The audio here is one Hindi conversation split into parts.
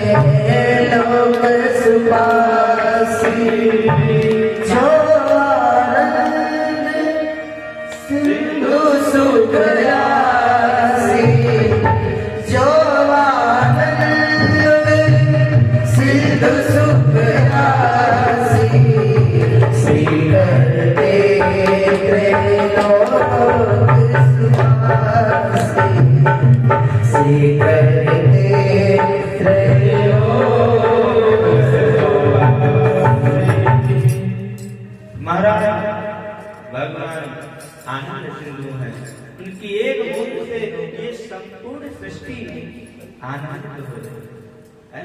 लोक सुबासी जो आनंद सिंधु सुख राशि जो आनंद सिंधु सुख राशि श्री करते लोक सुबासी श्री करते महाराज भगवान आनंद सिंधु है। उनकी एक बूंद से ये संपूर्ण सृष्टि आनंद हो है।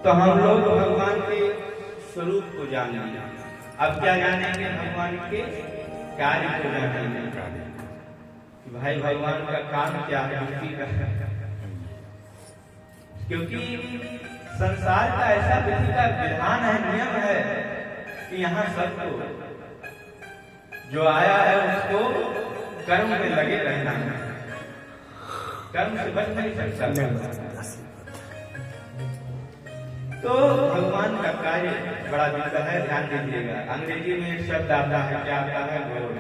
तो हम लोग भगवान के स्वरूप को जानेंगे। अब क्या जानेंगे? भगवान के कार्य को जानेंगे। भाई भगवान का काम क्या है? क्योंकि संसार का ऐसा विधि का विधान है, नियम है कि यहाँ सबको जो आया है उसको कर्म में लगे रहना है, कर्म से बच नहीं सकता। तो भगवान का कार्य बड़ा दिखता है, ध्यान दीजिएगा। अंग्रेजी में एक शब्द आता है, क्या आता है? गॉड।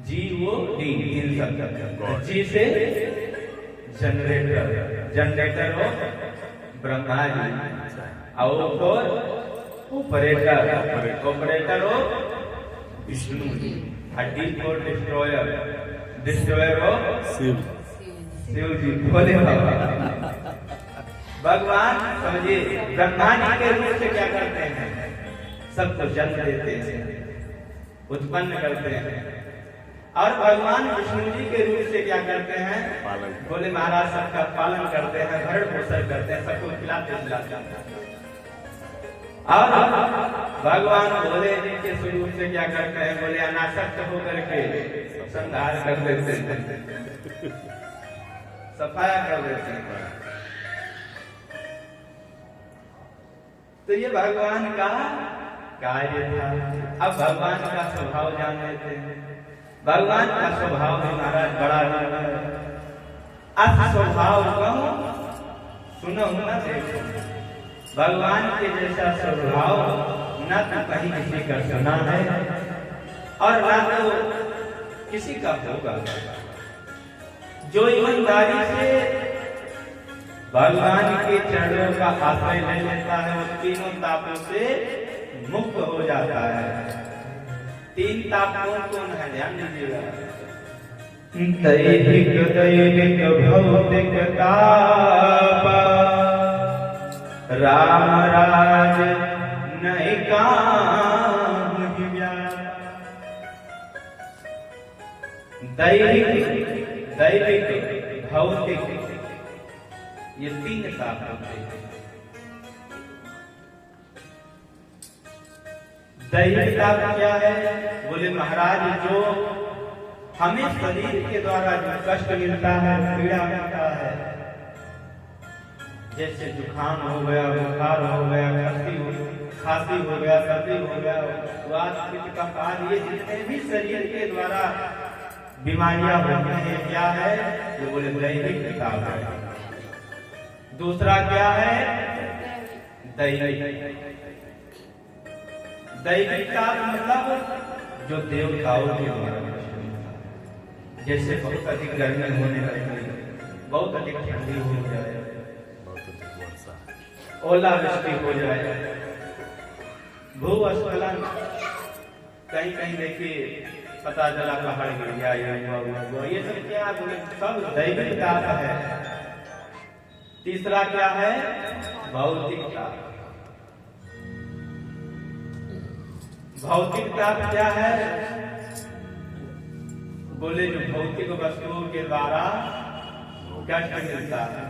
GOD, तीन शब्द। जी से जनरेटर, जनरेटर हो ब्रह्मा जी, और ऑपरेटर, ऑपरेटर हो विष्णु जी, हड्डी को डिस्ट्रॉयर, डिस्ट्रॉयर हो शिव जी, भोले बाबा। भगवान समझिए, ब्रह्मा जी के रूप से क्या करते हैं? सबको जन्म देते हैं, उत्पन्न करते हैं। और भगवान विष्णु जी के रूप से क्या करते हैं? बोले महाराज सबका पालन करते हैं, भरण पोषण करते हैं, सबको खिलाते पिलाते हैं। और भगवान भोले जी के स्वरूप से क्या करते हैं? बोले अनासक्त होकर के संहार कर देते हैं, सफाया कर देते हैं। तो ये भगवान का कार्य था। अब भगवान का स्वभाव जान लेते हैं। भगवान का स्वभाव महाराज बड़ा है। अस स्वभाव कहो सुनो न देखो। भगवान के जैसा स्वभाव न तो कहीं किसी का सुना है और न तो किसी का होगा। जो ईमानदारी से भगवान के चरणों का आश्रय ले लेता है वो तीनों तापों से मुक्त हो जाता है। तीन ताप कौन कौन है? ध्यान दीजिएगा। दैहिक दैविक भौतिक ताप, राम राज नहीं काम ज्ञान। दैहिक दैविक भौतिक, ये तीन ताप होते हैं। दैहिक ताप क्या है? बोले महाराज जो हमें शरीर के द्वारा जो कष्ट मिलता है, पीड़ा मिलता है, जैसे जुखाम हो गया, बुखार हो गया, खांसी हो गया, सर्दी हो गया, वात पित्त कफान, ये जितने भी शरीर के द्वारा बीमारियां होती हैं, क्या है? ये बोले दैहिक ताप है। दूसरा क्या है? दैविक ताप मतलब जो देवताओं के द्वारा, जैसे बहुत अधिक गर्मी होने लगी, बहुत अधिक ठंडी हो जाए, ओलावृष्टि हो जाए, भूस्खलन, कहीं कहीं देखिए पता चला पहाड़ गिर गया, ये सब क्या? सब दैविक ताप है। तीसरा क्या है? भौतिक ताप। भौतिक ताप क्या है? बोले जो भौतिक वस्तुओं के द्वारा कष्ट मिलता है,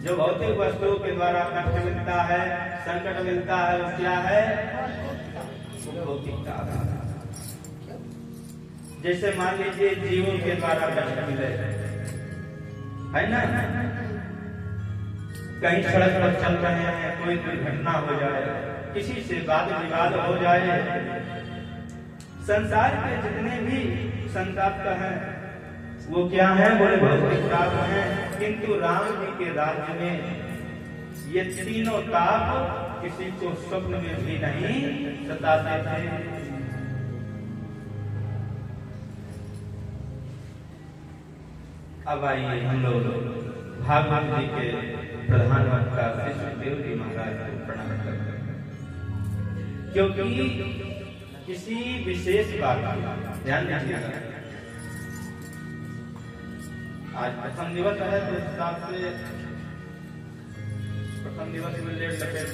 जो भौतिक वस्तुओं के द्वारा कष्ट मिलता है, संकट मिलता है, वो क्या है? भौतिक ताप। जैसे मान लीजिए जीवों के द्वारा कष्ट मिले, है ना? कहीं सड़क पर चल रहे हैं, कोई दुर्घटना हो जाए, किसी से वाद विवाद हो जाए, संसार के जितने भी संताप का है। वो क्या है? बोले भौतिक ताप है। किंतु राम जी के राज्य में ये तीनों ताप किसी को स्वप्न में भी नहीं सताते थे। अब आइए हम लोग भागवत जी के प्रधान वक्ता श्री सुखदेव जी महाराज को प्रणाम करते हैं, क्योंकि किसी विशेष बात ध्यान दीजिएगा। आज प्रथम दिवस है तो इस हिसाब से प्रथम दिवस में लेट लपेट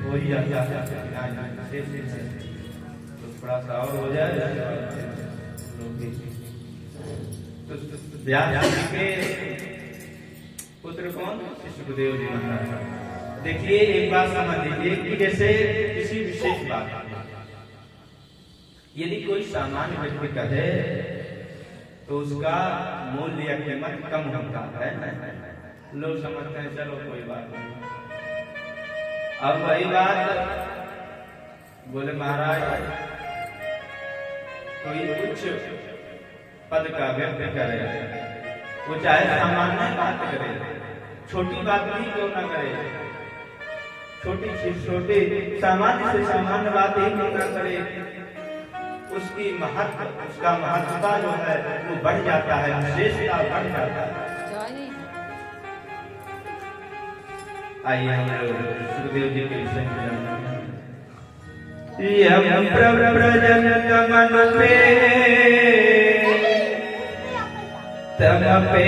हो ही जाता है, तो थोड़ा सा और हो जाए। तो व्यास जी के पुत्र कौन? श्री सुखदेव जी महाराज। देखिए एक बात समझ लीजिए कि जैसे किसी विशेष बात यदि कोई सामान्य व्यक्ति कहे तो उसका मूल्य या कीमत कम होता है, लोग समझते हैं चलो कोई बात नहीं। अब वही बात बोले महाराज कोई उच्च पद का व्यक्ति करे, वो चाहे सामान्य बात करे, छोटी बात भी क्यों न करे, छोटी चीज छोटे सामान्य से सामान्य बात ही क्यों न करे, उसकी महत्व उसका महत्वता जो है वो बढ़ जाता है, विशेषता बढ़ जाता है। आइए हम लोग सुखदेव जी के विषय में जानते हैं। यम प्रव्रजन मनु पे तम पे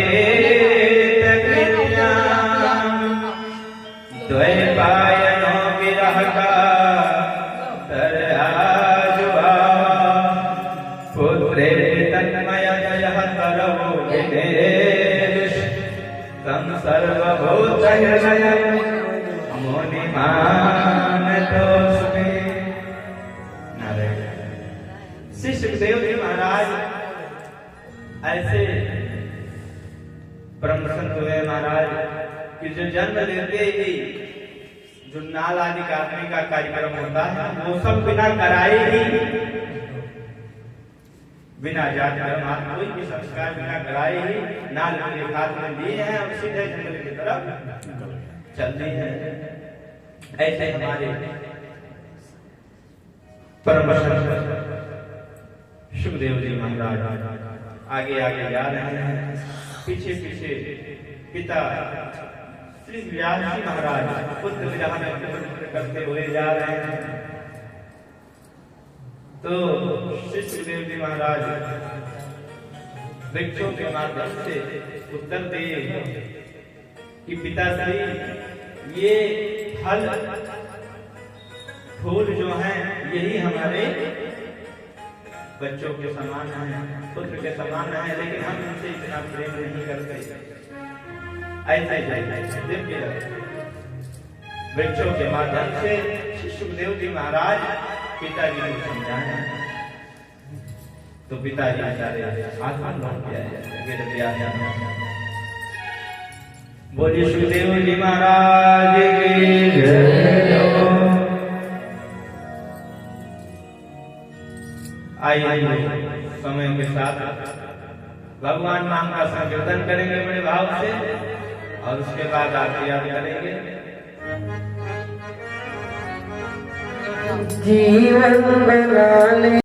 द्वैपायनो विरह का तरआजुआ पुत्रे तन्मय जयः तरवो विदेश तम सर्वभूत हृदय मुनिमान तोस्मे। श्री सुखदेव जी महाराज ऐसे परम प्रसन्न हुए महाराज कि जो जन्म लेते ही जो नाल आदि काटने का कार्यक्रम होता है वो सब बिना कराए ही, बिना जात धर्म कोई भी संस्कार बिना कराए ही नाल के हाथ में लिए हैं और सीधे जंगल की तरफ चलते हैं। ऐसे हमारे परम प्रसन्न सुखदेव जी महाराज आगे आगे जा रहे हैं, पीछे पीछे पिता श्री व्यास जी महाराज पुत्र विरह में करते हुए जा रहे हैं। तो श्री सुखदेव जी महाराज वृक्षों के माध्यम से उत्तर दिए कि पिताश्री ये फल फूल जो हैं यही हमारे बच्चों के समान है, पुत्र के समान है, लेकिन हम इनसे इतना प्रेम नहीं करते। ऐसे वृक्षों के माध्यम से श्री सुखदेव जी महाराज पिताजी को समझाए, तो पिताजी सारे आत्मा लौट गया। बोलिए सुखदेव जी महाराज की जय। आइए समय के साथ भगवान नाम का संकीर्तन करेंगे बड़े भाव से और उसके बाद आरती याद करेंगे। जीवन बनाने